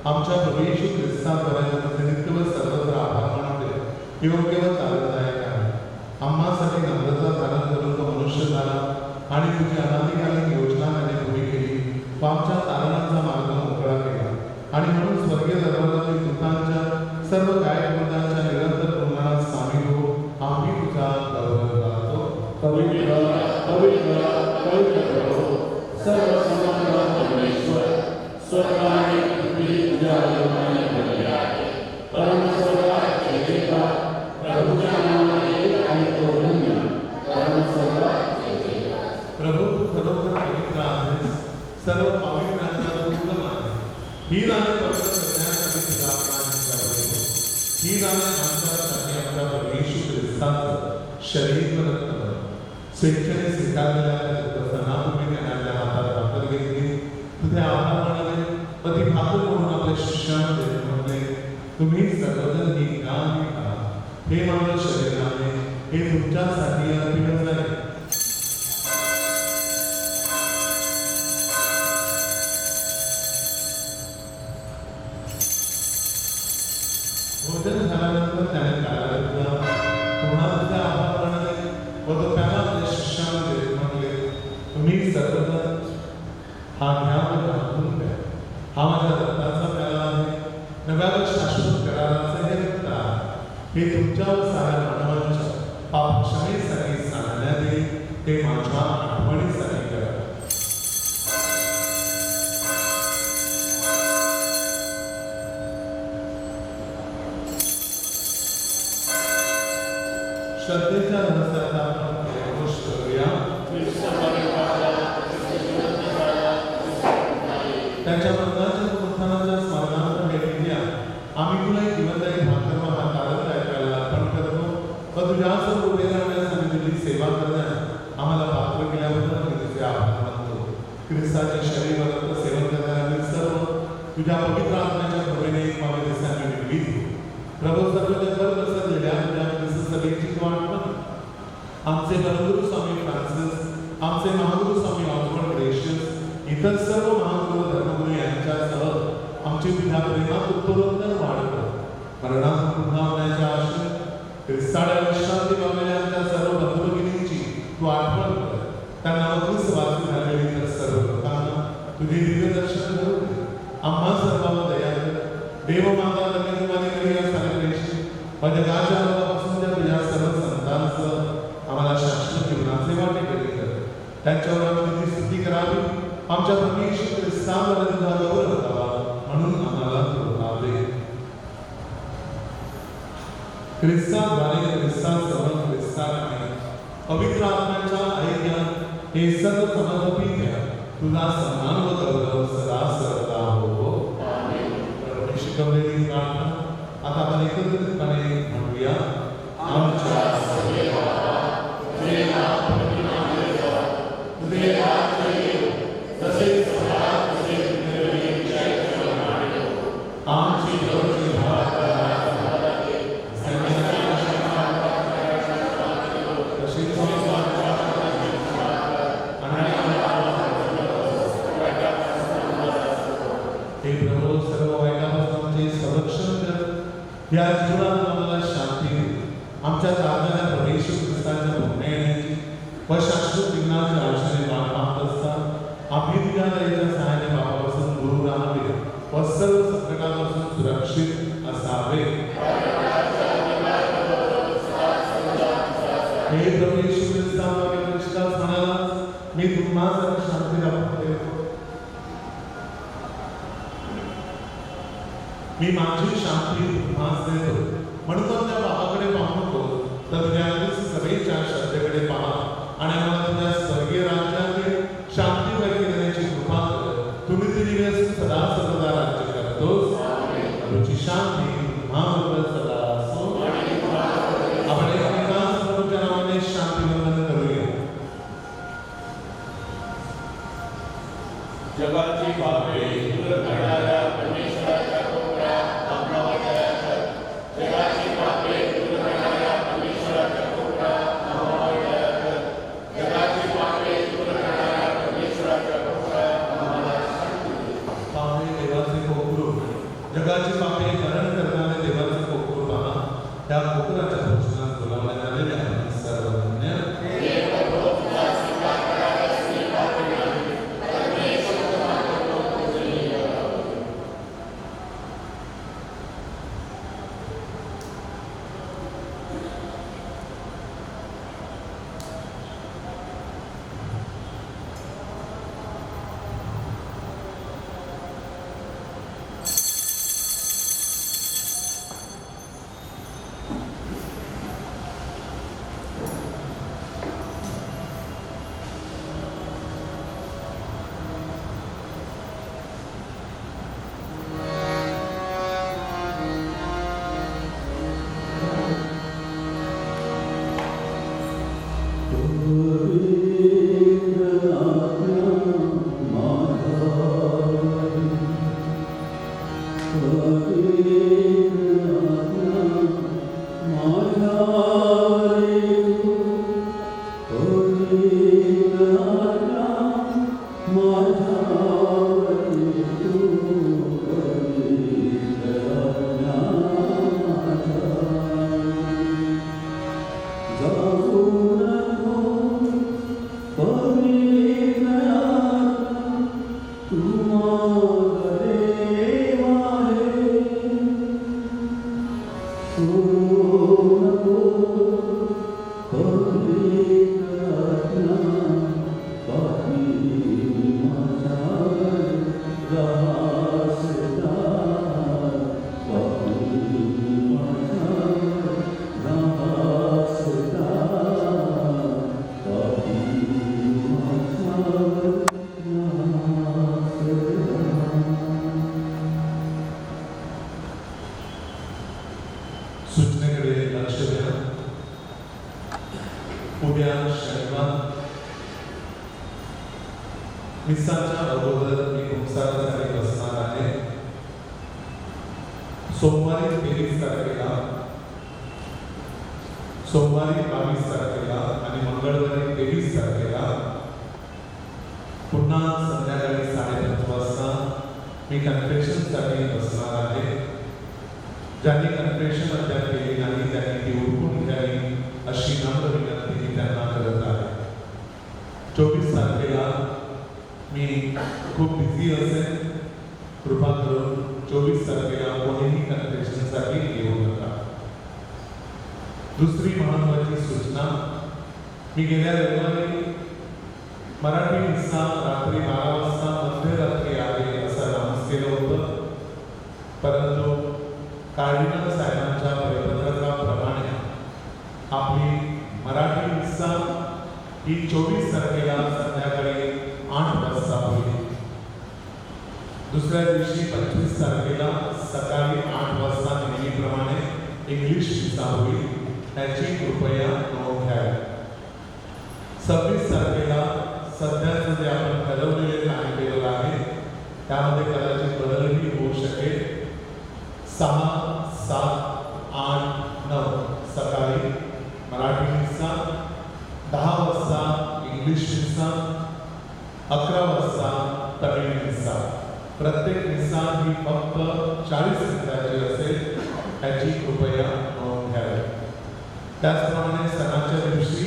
Speaker 2: आमच्या प्रभू येशू ख्रिस्ताद्वारे नित्य व सर्वत्र आभार मानते. योग्य व चालदायक आहे. आम्हासाठी नम्रता धारण करून तो मनुष्य झाला आणि तुझी अनादिकालीन योजना त्याने पुरी केली. व आमच्या तारणांचा मार्ग मोकळा केला आणि म्हणून स्वर्गीय दरबारातील दूतांच्या सर्व गायकवादांच्या निरंतर गुणगानात सामील हो आम्ही तुझा गौरव गातो.
Speaker 4: पवित्र पवित्र पवित्र प्रभू, सर्व समर्थ परमेश्वर, स्वर्ग आणि पृथ्वी तुझ्या अधिकाराने भरले आहे. परमस्वर्गात जयजयकार, प्रभूच्या नावाने एक आहे तो धन्य. परमस्वर्गात जयजयकार.
Speaker 2: प्रभू तू खरोखर पवित्र आहेस. सर्व पवित्रांचा उत्तम आहे. ही गाणे पवित्र करण्यासाठी तुझा प्राण दिला. ही गाणे आमच्यासाठी आमच्या प्रभू येशू ख्रिस्ताचं शरीर व रक्त स्वेच्छेने स्वीकारलेल्या प्रसन्नाभूमी देणाऱ्या हातात भाकर घेतली. तुझे आभार मानले व ती भाकर म्हणून आपल्या शिष्यांमध्ये म्हटले, तुम्ही सर्वजण ही गाणी खा. हे माझं शरीर आहे, हे तुमच्यासाठी अर्पित झाले. भोजन झाल्यानंतर त्याने प्याला घेतला, पुन्हा तुझे आभार मानले व तो प्याला आपल्या शिष्यांमध्ये म्हटले, तुम्ही सर्वजण हा घ्या व घालून द्या. हा माझ्या रक्ताचा प्याला आहे, नव्या व शाश्वत कराराचे हे रक्त आहे. हे तुमच्या व साऱ्या मानवांच्या पाप क्षमेसाठी सांगण्यात येईल. ते माझ्या आठवणीसाठी करा. श्रद्धेच्या रहस्याचा आपण प्रवेश करूया. त्याच्या मरणाच्या पुनरुत्थानाच्या स्मरणार्थ हे विद्या आम्ही तुला एक जीवनदायी भाकर्म हा तारक ऐकायला अर्पण करतो व तुझ्या सर्व उभे राहण्यास आणि तुझी सेवा करण्यास आम्हाला पात्र केल्याबद्दल मी तुझे आभार मानतो. ख्रिस्ताचे शरीर व रक्त सेवन करणारे सर्व तुझ्या पवित्र आत्म्याच्या कृपेने एकमेकांना दिसण्याने निर्मित हो. प्रभू सर्व जगभर पसरलेल्या तुझ्या ख्रिस्त सभेची तू आठवण. आमचे परमगुरू स्वामी फ्रान्सिस, आमचे महागुरू स्वामी ऑस्बर्ट ग्रेशियस, इतर सर्व महागुरू धर्मगुरू यांच्यासह आमची तुझ्या प्रेमात उत्तरोत्तर वाढ कर. मरणात पुन्हा होण्याच्या आशेत ख्रिस्ताच्या विश्रांती पावलेल्या आमच्या सर्व बंधुभगिनींची तू आठवण कर. त्यांना मधुर वाचून झालेली तर सर्व लोकांना तुझे दिव्य दर्शन घडवून दे. आम्हा सर्वांना दया कर. देवमाता धन्यवादी करिया सारेशी व जगाच्या लोकांपासून त्या तुझ्या सर्व संतांसह आम्हाला शाश्वत जीवनाचे वाटे करी कर. त्यांच्यावर आम्ही स्तुती करावी. आमच्या परमेश्वर ख्रिस्तावर तुझा गौरव करावा म्हणून आम्हाला करुणावे. ख्रिस्ताद्वारे ख्रिस्तासह ख्रिस्ताने पवित्र आत्म्याच्या ऐक्यात हे सर्व समर्पित तुझा सन्मान व गौरव सदा सर्वदा हो. प्रभूने शिकवलेली प्रार्थना आता आपण एकत्रितपणे म्हणूया. आमच्या या जीवनात आम्हाला शांती दे. आमच्या चालणाऱ्या प्रवेश ख्रिस्ताच्या पुण्य येण्याची व शाश्वत जीवनाच्या आयुष्याने वाट पाहत असतात आम्ही तुझ्या दयेच्या सहाय्याने पापापासून दूर राहावे व सर्व संकटापासून सुरक्षित असावे. हे प्रवेश ख्रिस्ताद्वारे विश्वास म्हणाला मी तुम्हाला शांती दाखवतो. मी माझी शांती तुम्हास देतो. म्हणून त्या बाबाकडे पाहू नको तर तुझ्या सभेच्या श्रद्धेकडे पहा आणि आम्हाला तुझ्या स्वर्गीय राज्यातील शांती व्यक्त करण्याची कृपा कर. तुम्ही तुझी सदा सर्वदा राज्य करतोस. तुझी शांती तुम्हाबरोबर सदा असो. आपण एकमेकांस प्रभूच्या नावाने शांती वंदन करूया.
Speaker 4: जगाची पापे दूर करणाऱ्या परमेश्वराच्या जगाची पापे दूर करणाऱ्या परमेश्वराच्या कोपरा आम्हाला कर. जगाची पापे दूर करणाऱ्या परमेश्वराच्या कोपरा आम्हाला शांती दे.
Speaker 2: पाहे देवाचे कोकरू, जगाची पापे हरण करणारे देवाचे कोकरू पहा. त्या कोकराच्या भोजनात बोलावण्यात आलेल्या सर्वज्ञ
Speaker 5: Oh
Speaker 2: सूचनेकडे लक्ष द्या. उद्या शनिवार मिसाच्या अगोदर मी उपचारासाठी बसणार आहे. सोमवारी 23 तारखेला, सोमवारी 22 तारखेला आणि मंगळवारी 23 तारखेला पुन्हा संध्याकाळी 5:30 वाजता मी कन्फेशनसाठी बसणार आहे. ज्यांनी कन्फेशन अद्याप केली नाही त्यांनी ती उरकून घ्यावी अशी नम्र विनंती मी त्यांना करत आहे. 24 तारखेला मी खूप बिझी असेल. कृपा करून 24 तारखेला कोणीही कन्फेशनसाठी येऊ नका. दुसरी महत्त्वाची सूचना, मी गेल्या रविवारी मराठी मिसा रात्री 12 वाजता मध्यरात्री आहे असं अनाउन्स केलं होतं. परंतु कार्डिनल साहेबांच्या परिपत्रकाप्रमाणे आपली मराठी मिसा ही 24 तारखेला संध्याकाळी 8 वाजता होईल. दुसऱ्या दिवशी 25 तारखेला सकाळी 8 वाजता नेहमीप्रमाणे इंग्लिश मिसा होईल. त्याची कृपया नोंद घ्यावी. 26 तारखेला सध्याचं जे आपण ठरवलेले टाइम टेबल आहे त्यामध्ये कदाचित बदलही होऊ शकेल. 6, 7, 8, 9 सकाळी मराठी मिसा, 10 वाजता इंग्लिश मिसा, 11 वाजता तमिळ मिसा. प्रत्येक मिसा ही फक्त 40 मिनिटाची असेल. याची कृपया नोंद घ्यावी. त्याचप्रमाणे सणाच्या दिवशी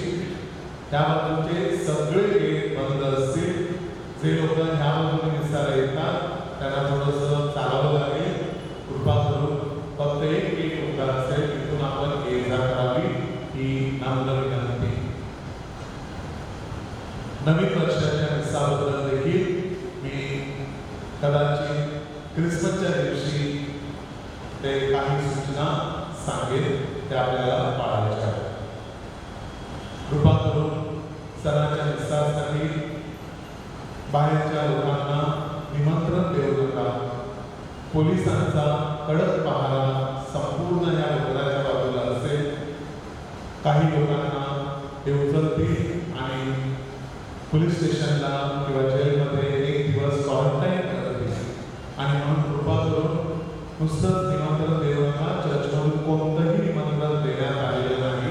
Speaker 2: त्या बाजूचे सगळे गेट बंद असतील. जे लोक ह्या बाजूने मिसाला येतात त्यांना थोडंसं चालावं लागेल. कृपा करून फक्त एक गेट उघडा असेल, तिथून आपण ये जा करावी ही नम्र विनंती. नवीन वर्षाच्या मिसाबद्दल देखील मी कदाचित क्रिसमसच्या दिवशी ते काही सूचना सांगेल, ते आपल्याला पाळायच्या आहेत. कृपा करून सणाच्या मिसासाठी बाहेरच्या लोकांना निमंत्रण देऊ नका. पोलिसांचा कडक पहारा संपूर्ण या डोंगराच्या बाजूला असेल. काही लोकांना ते उचलतील आणि पोलीस स्टेशनला किंवा जेलमध्ये 1 दिवस क्वारंटाईन करतील. आणि म्हणून कृपा करून नुसतंच निमंत्रण देऊ नका. चर्चमधून कोणतंही निमंत्रण देण्यात आलेलं नाही.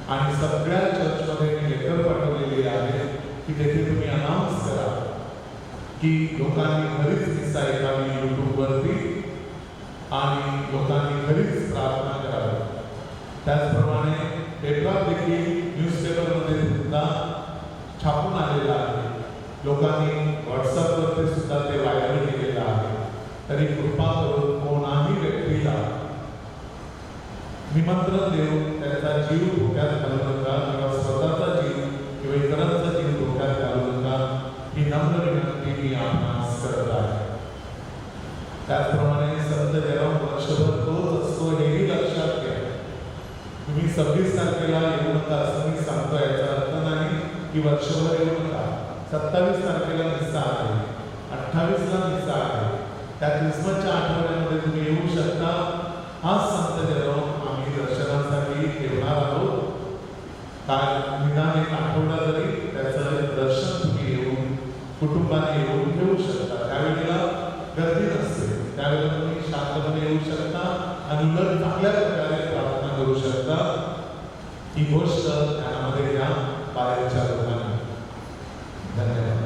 Speaker 2: आणि सगळ्या चर्चमध्ये मी लेटर पाठवलेली आहे की तेथे तुम्ही अनाउन्स करा की लोकांनी घरीच मिसा ऐकावी यूट्यूबवरती आणि लोकांनी घरीच प्रार्थना करावी. त्याचप्रमाणे पेपरात देखील न्यूजपेपरमध्ये सुद्धा छापून आलेलं आहे. लोकांनी व्हॉट्सअपवरती सुद्धा ते व्हायरल केलेलं आहे. तरी कृपा करून कोणाही व्यक्तीला निमंत्रण देऊन त्यांचा जीव धोक्यात घालू नका किंवा स्वतःचा जीव किंवा इतरांचा जीव धोक्यात घालू नका ही नम्र विनंती मी आपणास करत आहे. त्याचप्रमाणे संत जेरोम वर्षभर तोच असतो हेही लक्षात घ्या. तुम्ही 26 तारखेला येऊ नका असं मी सांगतो. याचा अर्थ नाही की वर्षभर येऊ नका. 27 तारखेला मिसा आहे, 28ला मिसा आहे. त्या क्रिसमसच्या आठवड्यामध्ये तुम्ही येऊ शकता. हा संत जेरोम आम्ही दर्शनासाठी ठेवणार आहोत. काय निदान 1 आठवडा जरी त्याचं दर्शन तुम्ही येऊन कुटुंबाने येऊन घेऊ शकता. त्यावेळेला गर्दी नसते. त्यावेळेला तुम्ही शांतपणे येऊ शकता आणि उलट चांगल्या प्रकारे प्रार्थना करू शकता. ही गोष्ट ध्यानामध्ये घ्या बाहेरच्या लोकांनी. धन्यवाद.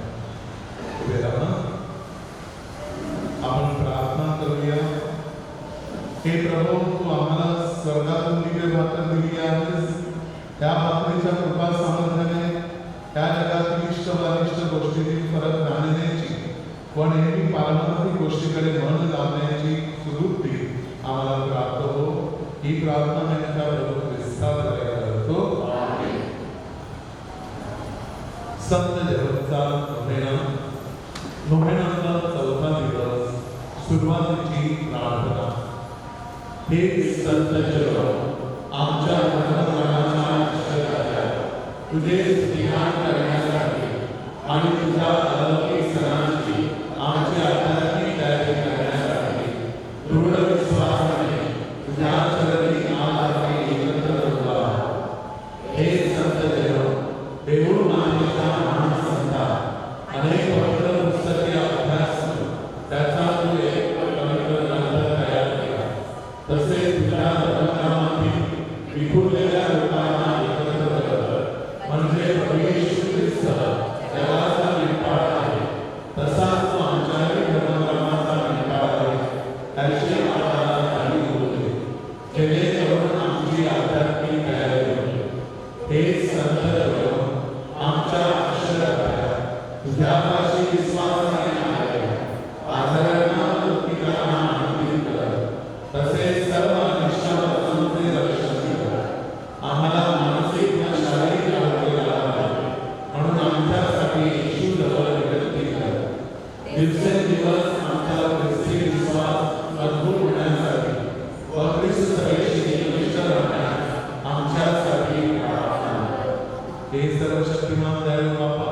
Speaker 2: उभे राहा. आपण प्रार्थना करूया. हे प्रभू, तू आम्हाला स्वर्गातून दिव्य भाकर दिली आहेस. त्या भाकरीच्या कृपा सामर्थ्याने त्या जगातील इष्ट व अनिष्ट गोष्टीतील फरक जाणण्याची व नेहमी पारमार्थिक गोष्टीकडे मन लावण्याची सुबुद्धी आम्हाला प्राप्त हो. ही प्रार्थना मी त्या प्रभू ख्रिस्ताद्वारे करतो. संत जेरोमचा नोव्हेनाचा 4था दिवस, सुरुवातीची प्रार्थना. हे संत जेरोम, आमच्या मनाच्या तुझे ध्यान करण्यासाठी आणि तुझ्या अलौकिक सणांची आमची आध्यात्मिक तयारी करण्यासाठी दृढ विश्वासाने तुझ्या चरणी सर्वशक्तिमान दयाळू बापा,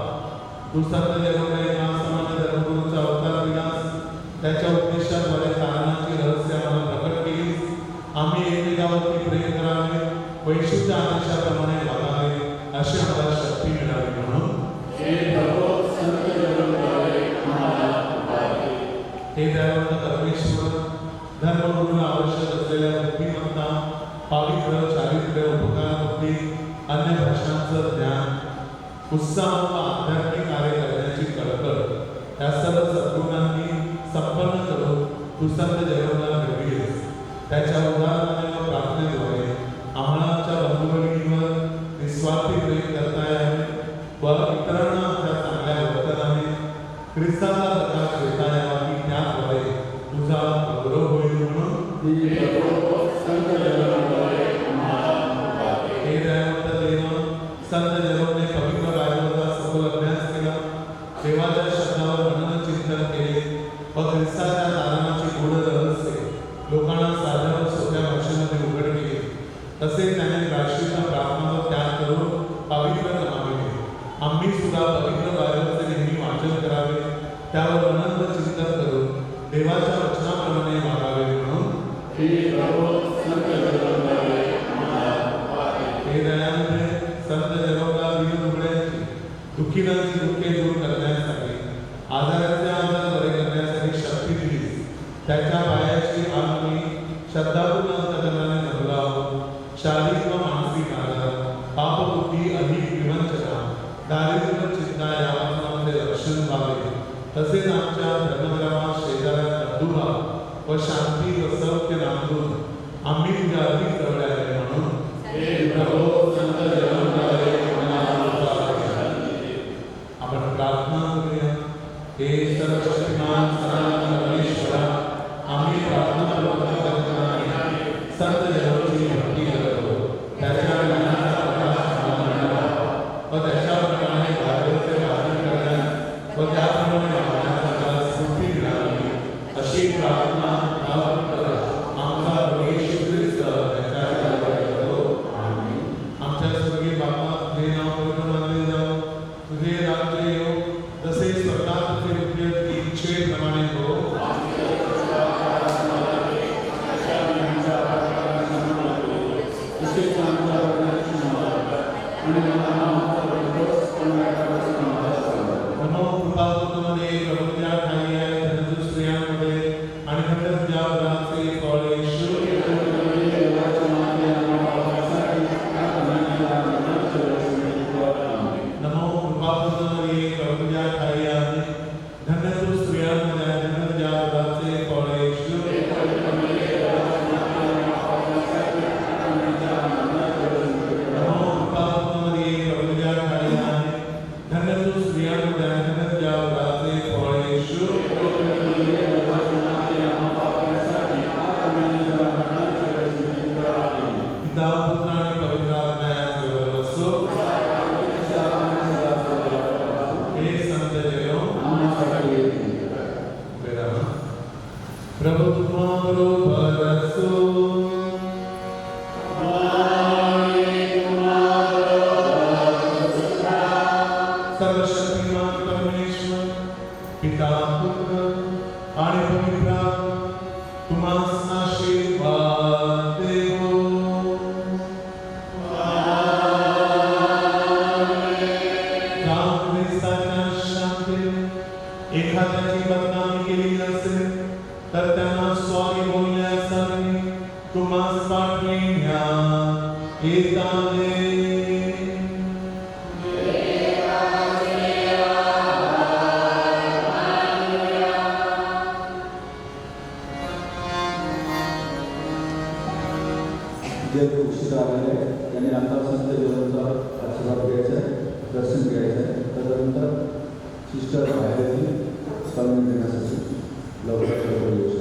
Speaker 2: तू संत जगोदय महासमान्य धर्मगुरूचा अवतार दिलास, त्याच्या उपदेशाद्वारे तारणाची रहस्य आम्हाला प्रकट केलीस. आम्ही एकमेकावरती प्रेम करावे, वैशुद्ध आदर्शाप्रमाणे वागावे अशी आम्हाला शक्ती मिळावी म्हणून
Speaker 4: हे प्रभो संत जगोदय आम्हाला कृपा कर.
Speaker 2: हे दयावंत परमेश्वर, धर्मगुरूला आवश्यक असलेल्या बुद्धिमत्ता, पावित्र्य, चारित्र्य, उपकार बुद्धी, अन्य भाषांचं ज्ञान, उत्साह व आध्यात्मिक कार्य करण्याची कळकळ या सर्व सद्गुणांनी संपन्न करून तू संत जगन्नाथ घडविलेस. त्याच्या उदाहरणाने व प्रार्थनेद्वारे आम्हाला आमच्या बंधुभगिनींवर निस्वार्थी प्रेम करता यावे व इतरांना आमच्या चांगल्या वर्तनाने ख्रिस्ताचा प्रकाश देता यावा की त्याद्वारे तुझा गौरव होईल म्हणून
Speaker 4: हे प्रभो संत जगोदय आम्हाला कृपा कर.
Speaker 2: हे दयावंत देव, संत जगोदय पवित्र बायबलचा सखोल अभ्यास केला, देवाच्या शब्दावर मनन चिंतन केले व ख्रिस्ताच्या तारणाची गूढ रहस्य लोकांना साध्या व सोप्या भाषेमध्ये उघड केले. तसेच त्याने राष्ट्रीय प्रार्थना व त्याग करून पवित्र कमाविले. आम्ही सुद्धा पवित्र बायबलचे नेहमी वाचन करावे, त्यावर मनन व चिंतन करून देवाच्या वचनाप्रमाणे वागावे म्हणून
Speaker 4: हे प्रभो संत जगोदय आम्हाला कृपा कर.
Speaker 2: हे दयाळू संत जगोदय दीनदुबळ्यांची, दुःखीनांची दुःखे दूर करण्यासाठी, आजाराचे आजार बरे करण्यासाठी शक्ती दिलीस. त्याच्या पायाची आम्ही श्रद्धापूर्ण अंतकरणाने जगलावं. शारीरिक व मानसिक आजार, पापबुद्धी, अधिक विवंचना, दारिद्र्य व चिंता यापासून आमचे रक्षण व्हावे. तसेच आमच्या धर्मग्रामात शेजाऱ्यात बंधुभाव व शांती व सौख्य नांदून आम्ही तुझ्या अधिक जवळ आले म्हणून
Speaker 4: हे प्रभो संत जगोदय आम्हाला कृपा कर.
Speaker 2: आपण प्रार्थना करूया. हे सर्वशक्तिमान सनातन परमेश्वरा, आम्ही प्रार्थना करताना संत जगोदयाची भक्ती करतो. त्याच्या ज्ञानाचा प्रकाश आम्हाला मिळावा व त्याच्याप्रमाणे भागवताचे वाचन करण्यास व त्याप्रमाणे वागण्यास स्फूर्ती मिळावी अशी प्रार्थना आपण करत आमचा प्रभू येशू ख्रिस्त त्याच्याद्वारे करतो. आमच्या स्वर्गीय बापा, तुझे नाव पवित्र मानले जावो, तुझे राज्य येवो, जसे स्वर्गात तसे पृथ्वीवर इच्छेप्रमाणे हो. नमो कृपापूर्णमध्ये प्रभुत्या ठाई आहे, धनजू स्त्रियांमध्ये आणि धन्य तुझ्या उदराचे फळ येशू. नमो कृपापूर्णमध्ये प्रभुत्या ठाई आहे, धन्य तू स्त्रियांमध्ये आणि धन्य तुझ्या उदराचे फळ येशू. नमो कृपापूर्णमध्ये प्रभुत्या ठाई आहे, धन्य तू स्त्रियांमध्ये आणि धन्य तुझ्या उदराचे फळ येशू. पिता पुत्र आणि पवित्र आत्मा याचबरोबर असो. हे संत जयो, प्रभु तुम्हाबरोबर असो. सर्वशक्तिमान परमेश्वर, पिता पुत्र आणि पवित्र आत्मा तुम्हास आशीर्वाद देवो. ख्रिस्ताच्या शांतीने एखाद्याची बदनामी केली असेल तर त्यांना स्वामी बोलण्यासाठी तुम्हास पाठविण्यात येताने.
Speaker 5: जे उशीर आलेले त्यांनी आता संत जगोदयाचा आशीर्वाद घ्यायचा आहे, दर्शन घ्यायचं आहे. त्यानंतर सिस्टर बाहेर येतील, स्वामी देण्यासाठी लवकर येऊ शकतात.